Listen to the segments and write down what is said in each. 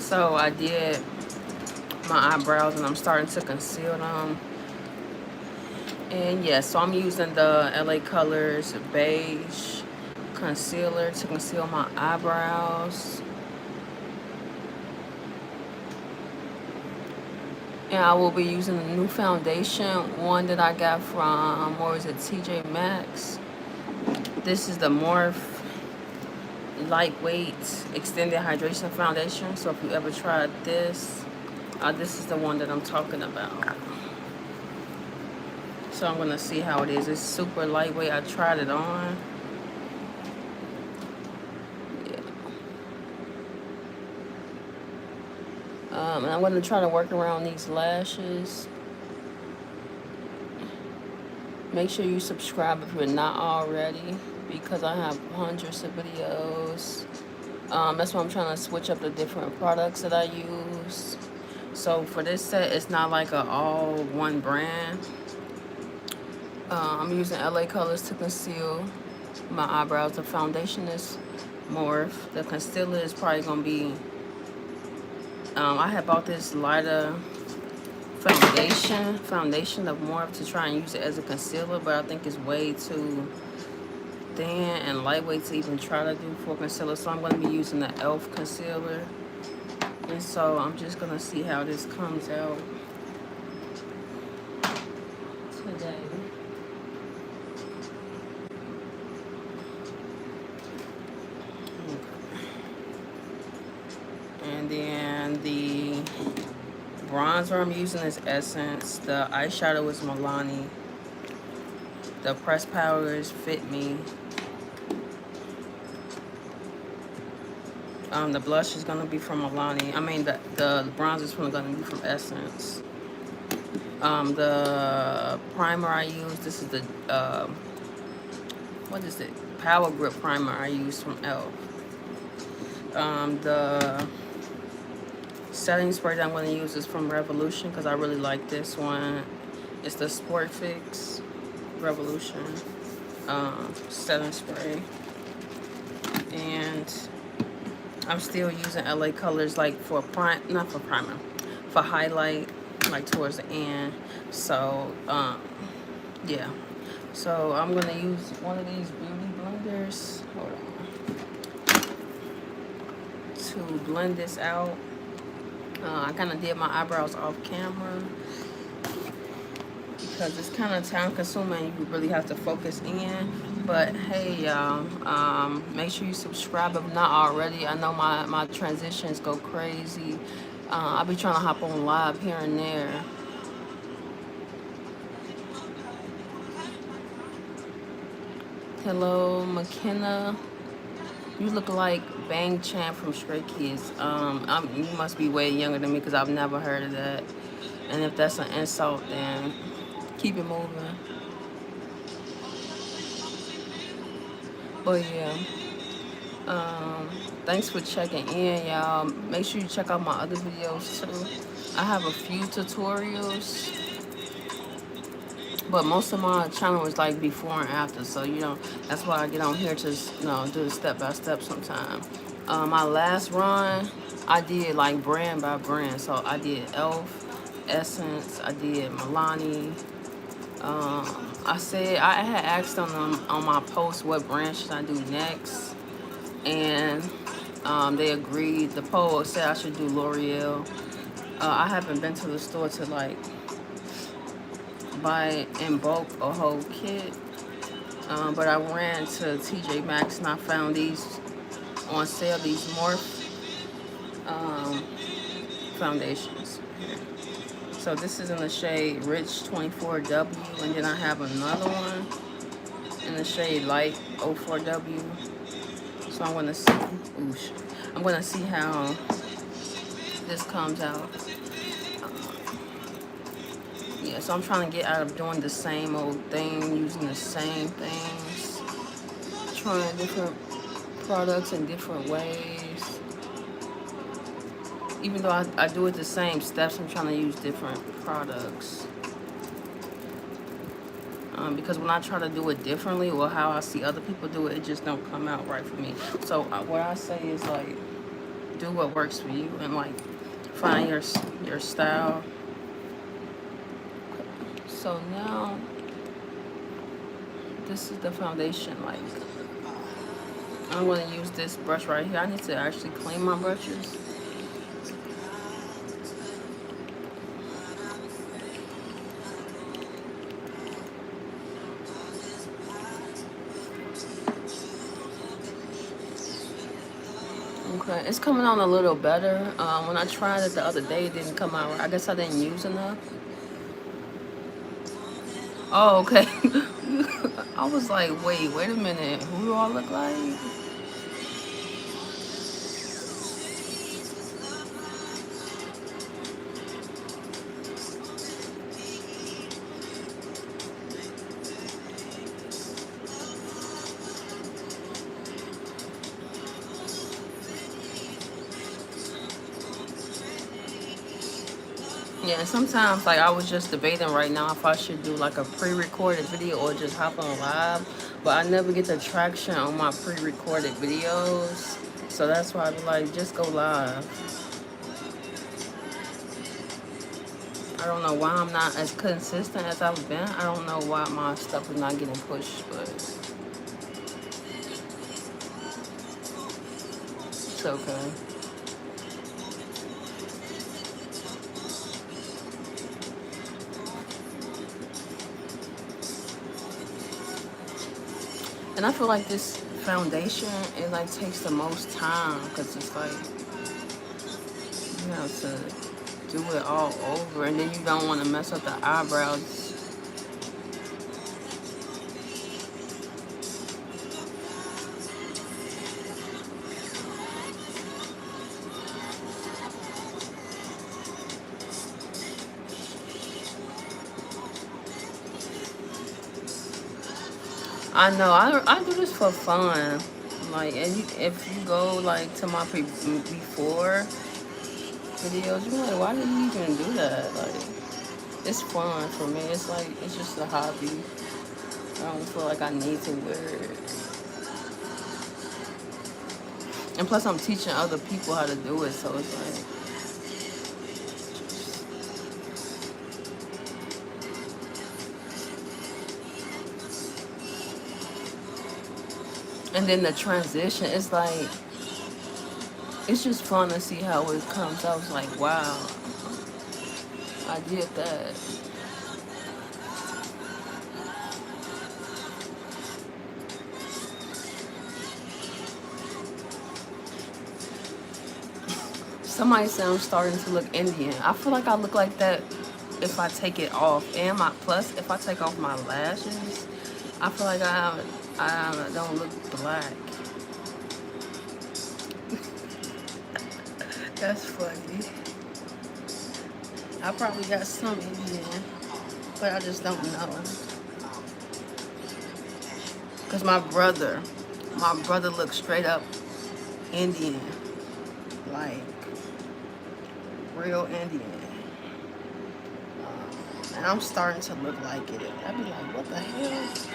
So I did my eyebrows and I'm starting to conceal them. And yeah, so I'm using the LA Colors beige concealer to conceal my eyebrows. And I will be using a new foundation, one that I got from, or is it TJ Maxx? This is the Morph Lightweight Extended Hydration Foundation. So if you ever tried this, this is the one that I'm talking about. So I'm gonna see how it is. It's super lightweight. I tried it on. Yeah. And I'm gonna try to work around these lashes. Make sure you subscribe if you're not already, because I have hundreds of videos. That's why I'm trying to switch up the different products that I use. So for this set, it's not like a all one brand. I'm using LA Colors to conceal my eyebrows. The foundation is Morph. The concealer is probably gonna be. I had bought this lighter foundation of Morph to try and use it as a concealer, but I think it's way too thin and lightweight to even try to do for concealer. So I'm gonna be using the e.l.f. concealer, and so I'm just gonna see how this comes out today. And then the bronzer I'm using is Essence. The eyeshadow is Milani. The pressed powder is Fit Me. The blush is gonna be from Milani. I mean, the bronzer is gonna be from Essence. The primer I use, this is the what is it? Power Grip primer I use from e.l.f. The setting spray that I'm going to use is from Revolution because I really like this one. It's the Sport Fix Revolution setting spray. And I'm still using LA Colors like for not for primer, for highlight, like towards the end. So yeah. So I'm going to use one of these beauty blenders. Hold on. To blend this out. I kind of did my eyebrows off camera because it's kind of time consuming. You really have to focus in. But hey, y'all, make sure you subscribe if not already. I know my transitions go crazy. I'll be trying to hop on live here and there. Hello, McKenna. You look like Bang Chan from Stray Kids. You must be way younger than me because I've never heard of that. And if that's an insult, then keep it moving. But yeah, thanks for checking in, y'all. Make sure you check out my other videos too. I have a few tutorials, but most of my channel is like before and after, so that's why I get on here to do it step by step sometimes. My last run I did like brand by brand, so I did e.l.f., Essence, I did Milani. I said I had asked them on my post what brand should I do next, and they agreed. The poll said I should do L'Oreal. I haven't been to the store to like buy in bulk a whole kit, but I ran to TJ Maxx and I found these on sale, these Morph foundations. So this is in the shade Rich 24W, and then I have another one in the shade Light 04W. So I'm gonna see how this comes out. Yeah, so I'm trying to get out of doing the same old thing, using the same things, trying different products in different ways. Even though I do it the same steps, I'm trying to use different products. Because when I try to do it differently or how I see other people do it, it just don't come out right for me. So what I say is like, do what works for you and like find your style. So now this is the foundation. Like I'm gonna use this brush right here. I need to actually clean my brushes. Okay, it's coming on a little better. When I tried it the other day, it didn't come out right. I guess I didn't use enough. Oh, okay. I was like, wait a minute. Who do I look like? Yeah, sometimes like I was just debating right now if I should do like a pre-recorded video or just hop on live, but I never get the traction on my pre-recorded videos, so that's why I be like, just go live. I don't know why I'm not as consistent as I've been. I don't know why my stuff is not getting pushed, but it's okay. And I feel like this foundation, it like takes the most time because it's like you have to do it all over, and then you don't want to mess up the eyebrows. I know. I do this for fun. Like, and if you go like to my before videos, you're like, why did you even do that? Like, it's fun for me. It's like it's just a hobby. I don't feel like I need to wear it. And plus, I'm teaching other people how to do it, so it's like. And then the transition, it's like, it's just fun to see how it comes. I was like, wow, I did that. Somebody said I'm starting to look Indian. I feel like I look like that if I take it off. And my plus, if I take off my lashes, I feel like I don't look black. That's funny. I probably got some Indian, but I just don't know. Cause my brother looks straight up Indian, like real Indian. And I'm starting to look like it. I'd be like, what the hell?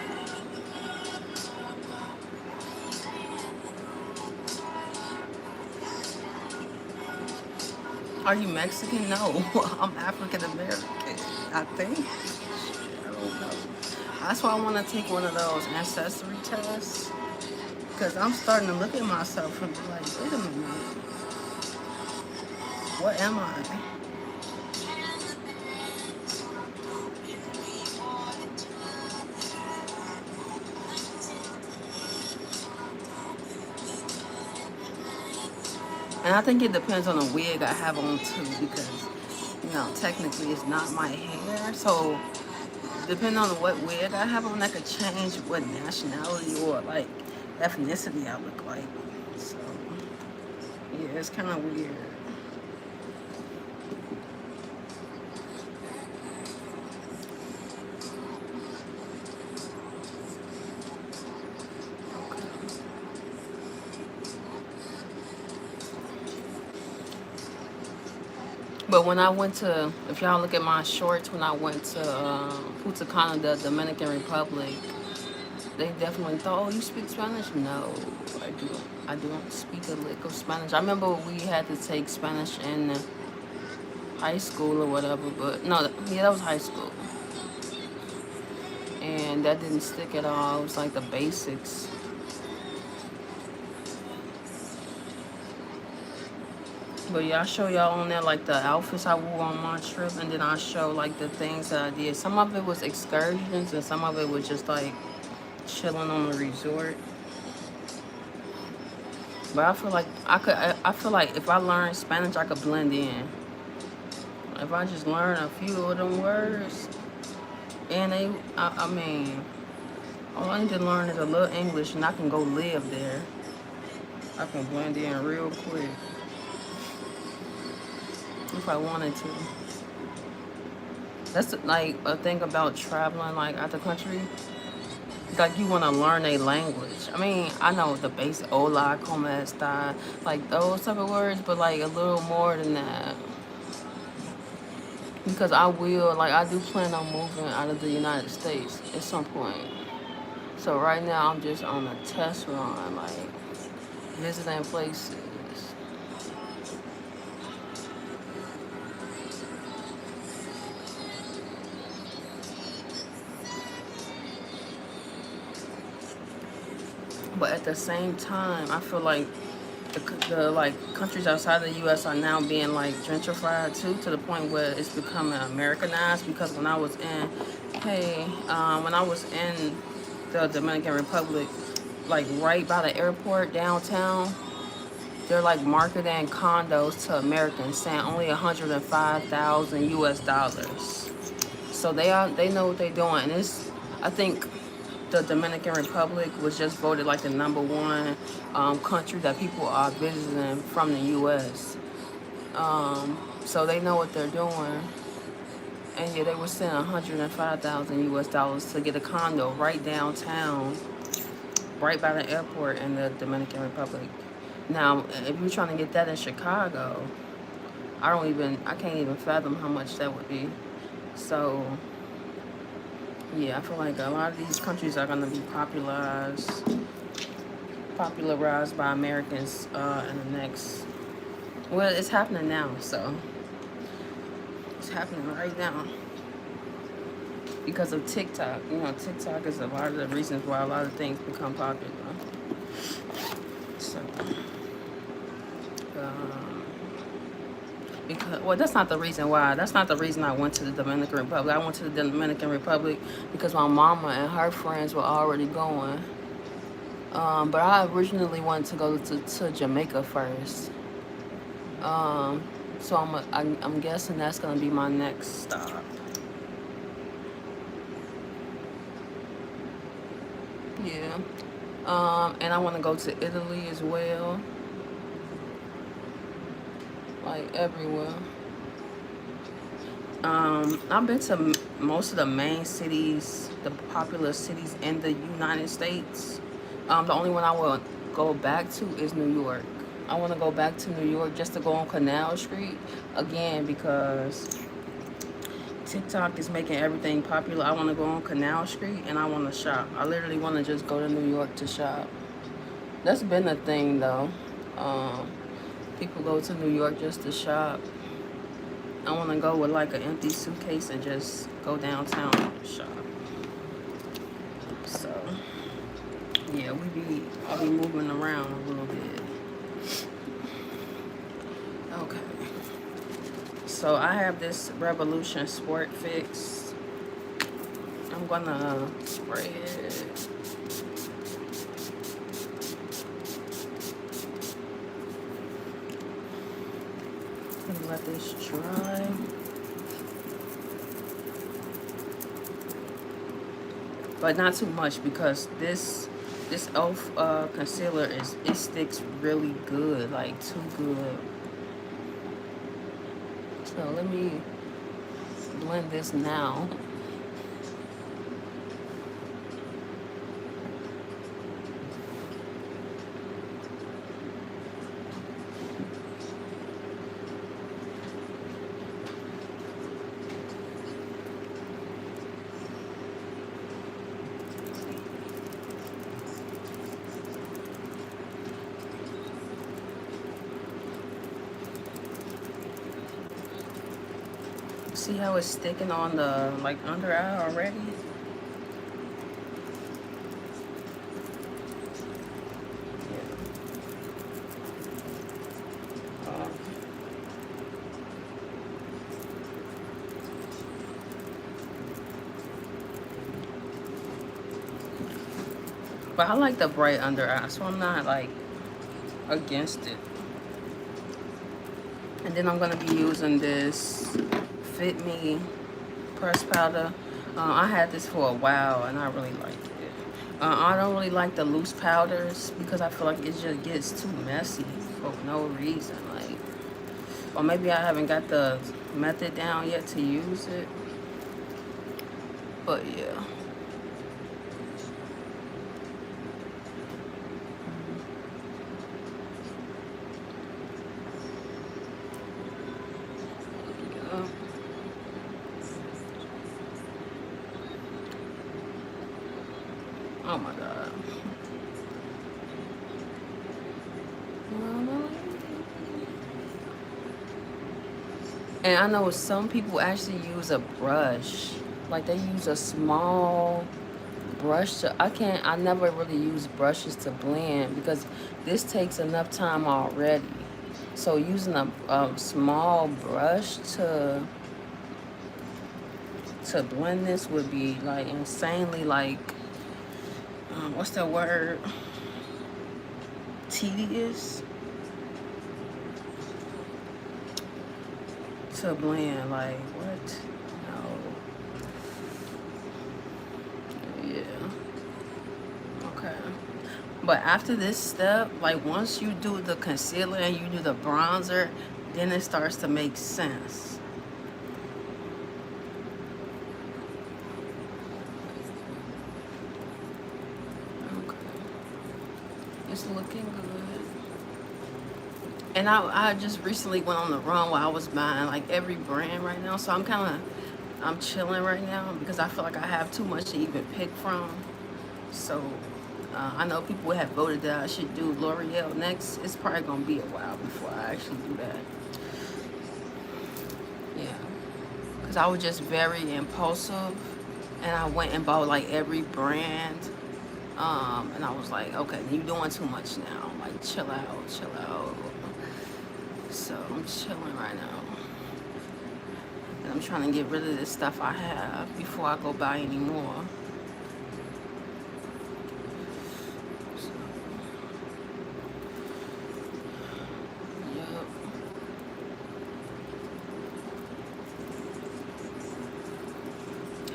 Are you Mexican? No, I'm African American, I think. I don't know. That's why I want to take one of those ancestry tests. Because I'm starting to look at myself and be like, wait a minute. What am I? And I think it depends on the wig I have on too, because, technically it's not my hair. So depending on what wig I have on, that could change what nationality or like ethnicity I look like. So yeah, it's kind of weird. But when I went to, if y'all look at my shorts, when I went to Punta Cana, the Dominican Republic, they definitely thought, oh, you speak Spanish? No, I do. I don't speak a lick of Spanish. I remember we had to take Spanish in high school or whatever, but no, yeah, that was high school. And that didn't stick at all. It was like the basics. But yeah, I show y'all on there like the outfits I wore on my trip, and then I show like the things that I did. Some of it was excursions, and some of it was just like chilling on the resort. But I feel like I feel like if I learned Spanish, I could blend in. If I just learn a few of them words, and I mean, all I need to learn is a little English, and I can go live there. I can blend in real quick if I wanted to. That's like a thing about traveling like out the country. Like you want to learn a language. I mean, I know the basic hola, como esta, like those type of words, but like a little more than that. Because I do plan on moving out of the United States at some point. So right now I'm just on a test run, like visiting places. But at the same time, I feel like the like countries outside the U.S. are now being like gentrified too, to the point where it's becoming Americanized. Because when I was in the Dominican Republic, like right by the airport downtown, they're like marketing condos to Americans, saying only 105,000 U.S. dollars. So they know what they're doing. And I think the Dominican Republic was just voted like the #1 country that people are visiting from the U.S. So they know what they're doing. And yeah, they were sending 105,000 U.S. dollars to get a condo right downtown, right by the airport in the Dominican Republic. Now, if you're trying to get that in Chicago, I can't even fathom how much that would be. So yeah, I feel like a lot of these countries are going to be popularized by Americans in the next. Well, it's happening now, so it's happening right now because of TikTok. You know, TikTok is a lot of the reasons why a lot of things become popular. So, because that's not the reason why. That's not the reason I went to the Dominican Republic. I went to the Dominican Republic because my mama and her friends were already going. But I originally wanted to go to Jamaica first. So I'm guessing that's gonna be my next stop. Yeah. And I want to go to Italy as well. Like everywhere. I've been to most of the main cities, the popular cities in the United States. The only one I will go back to is New York. I want to go back to New York just to go on Canal Street again because TikTok is making everything popular. I want to go on Canal Street and I want to shop. I literally want to just go to New York to shop. That's been a thing though. People go to New York just to shop. I want to go with like an empty suitcase and just go downtown and shop. So yeah, I'll be moving around a little bit. Okay. So I have this Revolution Sport Fix. I'm gonna spray it. And let this dry. But not too much because this e.l.f. Concealer it sticks really good, like too good. So let me blend this now. See how it's sticking on the like under eye already? Yeah. But I like the bright under eye, so I'm not like against it. And then I'm gonna be using this Fit Me pressed powder. I had this for a while and I really liked it. I don't really like the loose powders because I feel like it just gets too messy for no reason. Like, or maybe I haven't got the method down yet to use it. But yeah. Yeah. Oh my god. And I know some people actually use a brush. Like they use a small brush to, I never really use brushes to blend because this takes enough time already. So using a small brush to blend this would be like insanely like, what's the word? Tedious to blend. Like what? No. Yeah. Okay. But after this step, like once you do the concealer and you do the bronzer, then it starts to make sense. Okay. It's looking good. And I just recently went on the run where I was buying like every brand right now. So I'm chilling right now because I feel like I have too much to even pick from. So I know people have voted that I should do L'Oreal next. It's probably gonna be a while before I actually do that. Yeah, because I was just very impulsive, and I went and bought like every brand. And I was like, okay, you're doing too much now. Like, chill out, chill out. So I'm chilling right now, and I'm trying to get rid of this stuff I have before I go buy any more.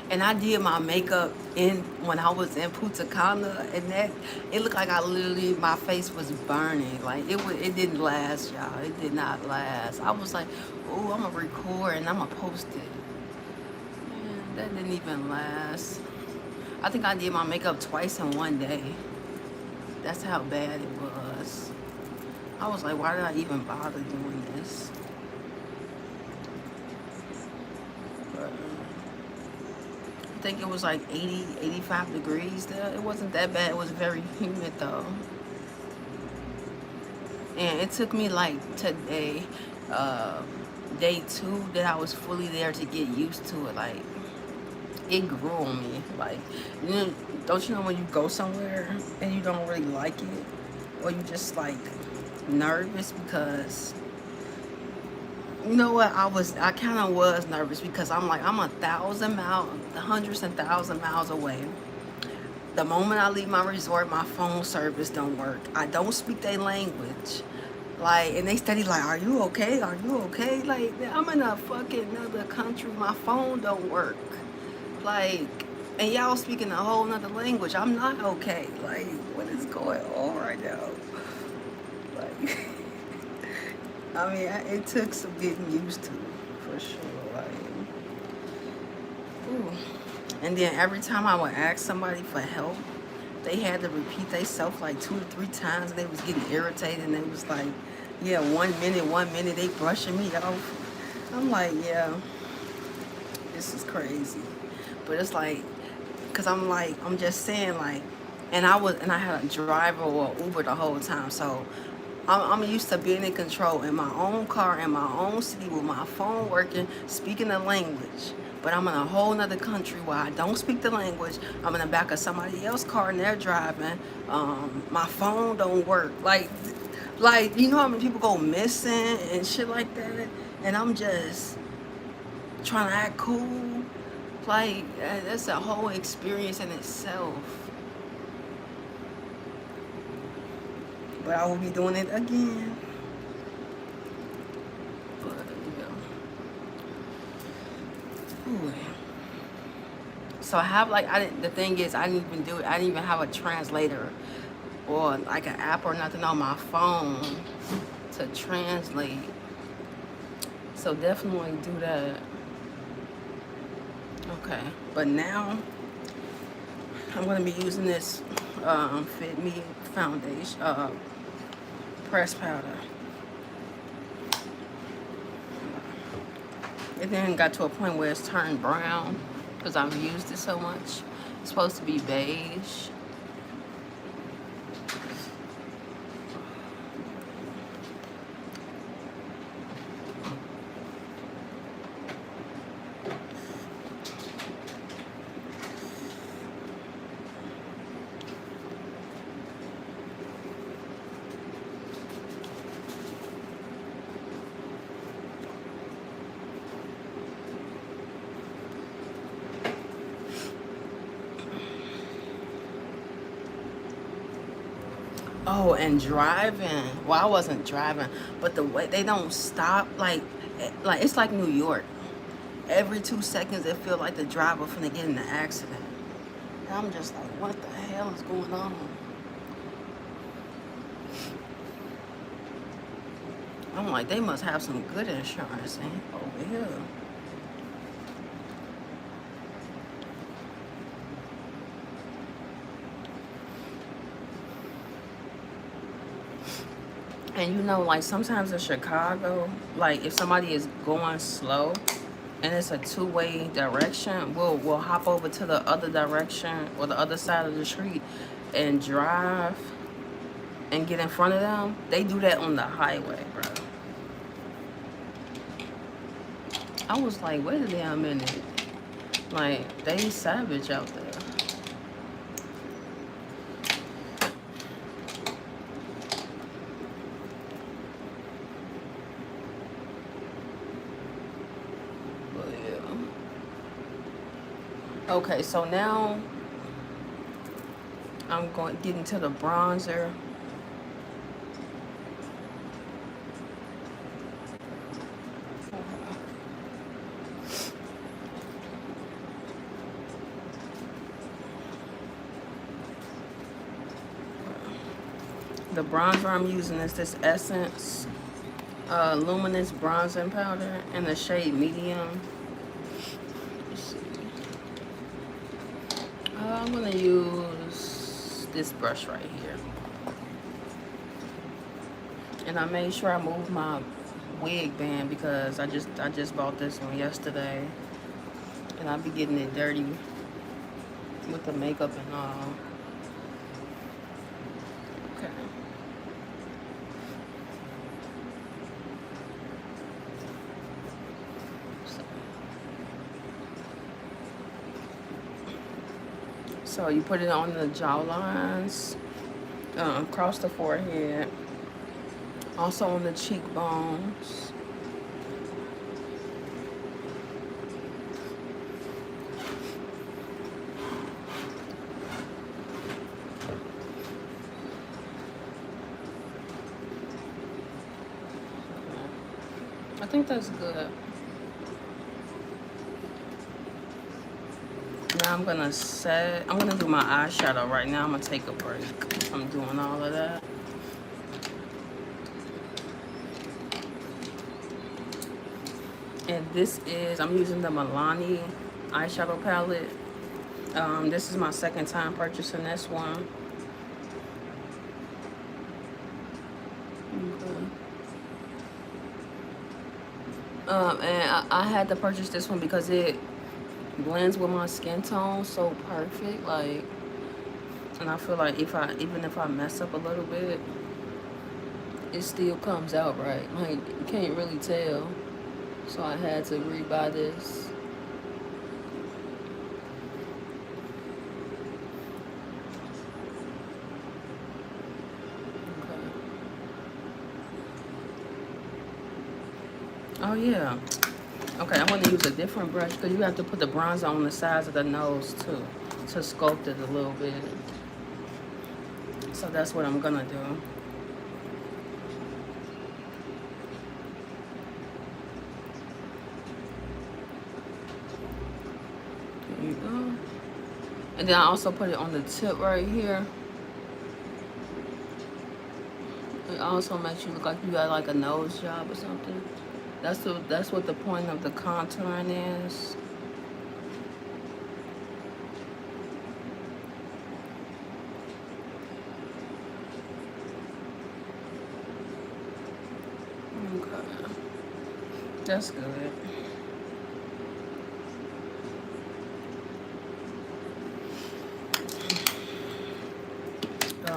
And I did my makeup in when I was in Punta Cana, and that it looked like I literally my face was burning. Like it didn't last, y'all. It did not last. I was like, oh, I'm gonna record and I'm gonna post it. Man, that didn't even last. I think I did my makeup twice in one day. That's how bad it was. I was like, why did I even bother doing this? But, I think it was like 80, 85 degrees there. It wasn't that bad. It was very humid though. And it took me like today, day 2, that I was fully there to get used to it. Like, it grew on me. Like, you know, don't you know when you go somewhere and you don't really like it? Or you just like nervous because, you know what, I kind of was nervous because I'm like, I'm 1,000 miles, hundreds and thousand miles away. The moment I leave my resort, my phone service don't work. I don't speak their language. Like, and they steady like, are you okay? Are you okay? Like, I'm in a fucking another country. My phone don't work. Like, and y'all speaking a whole nother language. I'm not okay. Like, what is going on right now? Like, I mean, it took some getting used to, for sure. Like, ooh. And then every time I would ask somebody for help, they had to repeat themselves like 2 to 3 times, and they was getting irritated, and they was like, yeah, 1 minute, they brushing me off. I'm like, yeah, this is crazy. But it's like, cause I'm just saying like, and I had a driver or Uber the whole time, so I'm used to being in control in my own car, in my own city, with my phone working, speaking the language. But I'm in a whole nother country where I don't speak the language. I'm in the back of somebody else's car and they're driving. My phone don't work. Like you know how many people go missing and shit like that, and I'm just trying to act cool. Like that's a whole experience in itself. But I will be doing it again. But yeah. Ooh. So I have like I didn't. The thing is, I didn't even do it. I didn't even have a translator or like an app or nothing on my phone to translate. So definitely do that. Okay, but now I'm gonna be using this Fit Me foundation press powder. It then got to a point where it's turned brown because I've used it so much. It's supposed to be beige. Oh, and driving. Well, I wasn't driving, but the way they don't stop, like it's like New York. Every 2 seconds, it feel like the driver finna get in an accident. And I'm just like, what the hell is going on? I'm like, they must have some good insurance over here. And you know, like sometimes in Chicago, like if somebody is going slow and it's a two-way direction, we'll hop over to the other direction or the other side of the street and drive and get in front of them. They do that on the highway, bro. I was like, wait a damn minute. Like, they savage out there. But yeah. Okay, so now I'm getting to the bronzer. The bronzer I'm using is this Essence Luminous Bronzing Powder in the shade Medium. Let's see. I'm gonna use this brush right here. And I made sure I moved my wig band because I just bought this one yesterday. And I'll be getting it dirty with the makeup and all. Okay. So you put it on the jaw lines, across the forehead, also on the cheekbones. I think that's good. Now I'm gonna do my eyeshadow right now. I'm gonna take a break. I'm doing all of that. And this is, I'm using the Milani eyeshadow palette. This is my second time purchasing this one. And I had to purchase this one because it blends with my skin tone so perfect. Like, and I feel like even if I mess up a little bit, it still comes out right. Like, you can't really tell. So I had to rebuy this. Okay. Oh yeah. Okay, I'm gonna use a different brush because you have to put the bronzer on the sides of the nose too to sculpt it a little bit. So that's what I'm gonna do. There you go. And then I also put it on the tip right here. It also makes you look like you got like a nose job or something. That's what the point of the contouring is. Okay. That's good.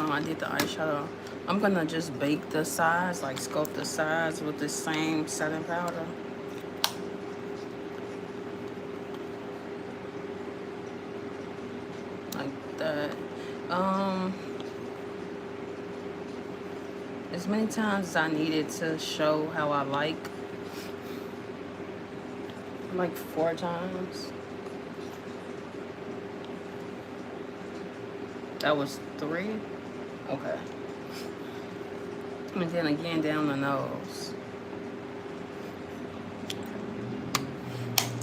I did the eyeshadow. I'm gonna just bake the sides, like sculpt the sides with the same setting powder. Like that. Um, as many times as I needed to show how I like 4 times. That was 3? Okay. And then again down the nose.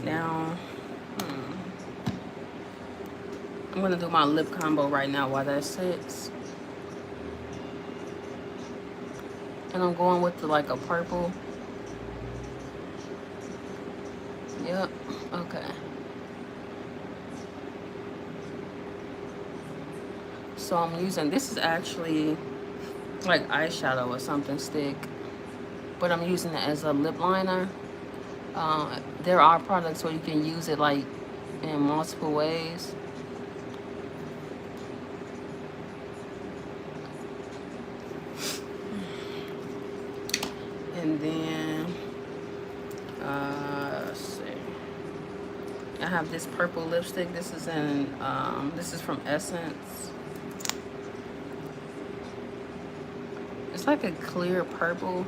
Now, I'm gonna do my lip combo right now while that sits. And I'm going with like a purple. Yep, okay. So I'm using, this is actually like eyeshadow or something stick, but I'm using it as a lip liner. There are products where you can use it like in multiple ways. And then, let's see. I have this purple lipstick. This is this is from Essence. It's like a clear purple.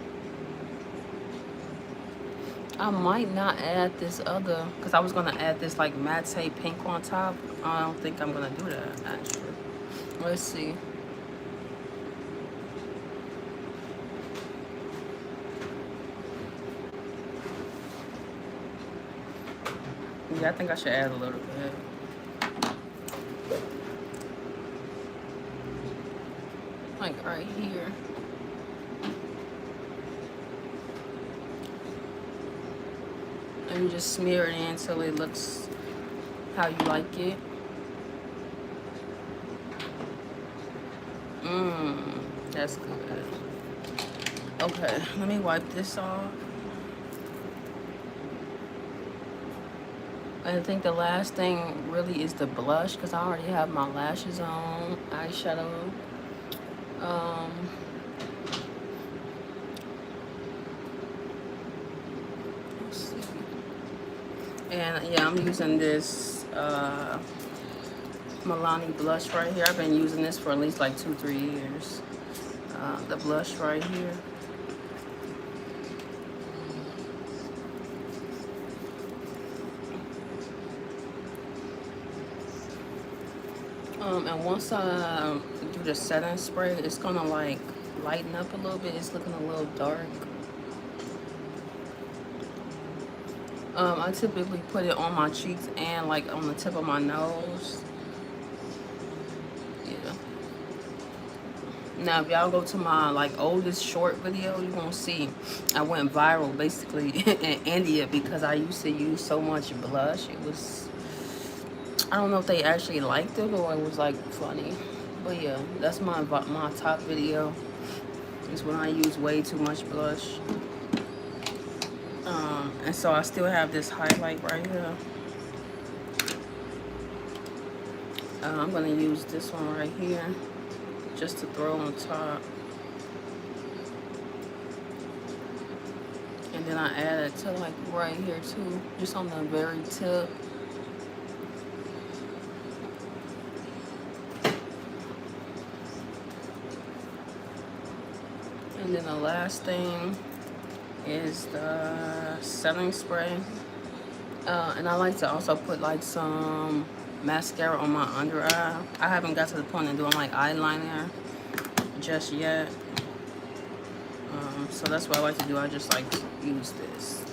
I might not add this other, because I was going to add this like matte pink on top. I don't think I'm going to do that, actually. Let's see. Yeah, I think I should add a little bit. Like right here. And you just smear it in until it looks how you like it. That's good. Okay, let me wipe this off. I think the last thing really is the blush, because I already have my lashes on, eyeshadow. Let's see. And yeah, I'm using this Milani blush right here. I've been using this for at least like 2-3 years. The blush right here. And once I do the setting spray, it's gonna like lighten up a little bit. It's looking a little dark. I typically put it on my cheeks and like on the tip of my nose. Yeah. Now, if y'all go to my like oldest short video, you won't see I went viral basically in India because I used to use so much blush. It was, I don't know if they actually liked it or it was like funny, but yeah, that's my top video. Is when I use way too much blush. And so I still have this highlight right here. I'm gonna use this one right here just to throw on top. then I add it to like right here too, just on the very tip. And then the last thing is the setting spray. And I like to also put like some mascara on my under eye. I haven't got to the point of doing like eyeliner just yet. So that's what I like to do. I just like to use this.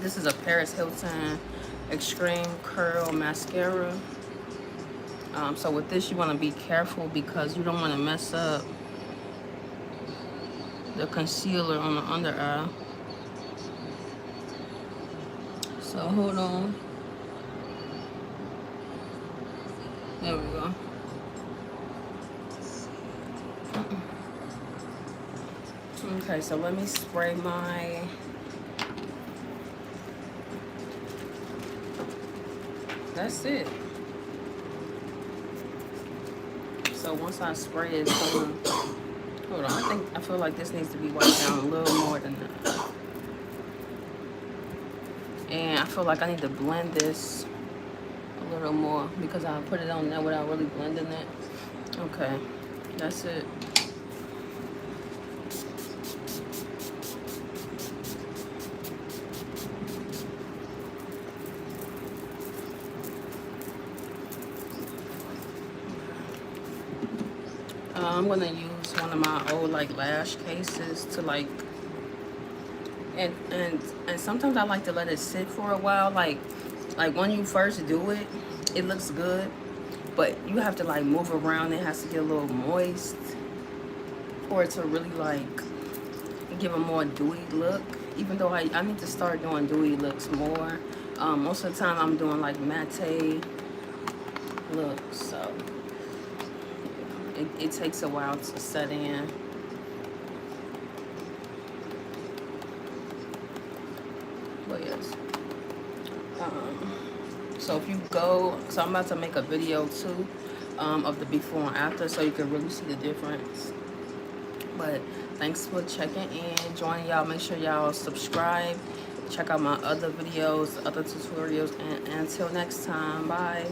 This is a Paris Hilton Extreme Curl Mascara. So with this, you want to be careful because you don't want to mess up the concealer on the under eye. So hold on. There we go. Okay, so let me spray my... That's it. So once I spray it, hold on, I feel like this needs to be wiped down a little more than that. And I feel like I need to blend this a little more because I put it on there without really blending it. Okay, that's it. I'm gonna use one of my old like lash cases to like, and sometimes I like to let it sit for a while. Like when you first do it, it looks good, but you have to like move around. It has to get a little moist for it to really like give a more dewy look. Even though I need to start doing dewy looks more. Most of the time I'm doing like matte looks, so it takes a while to set in. But yes. So if you go, so I'm about to make a video too of the before and after so you can really see the difference. But thanks for checking in, joining y'all. Make sure y'all subscribe. Check out my other videos, other tutorials, and until next time, bye.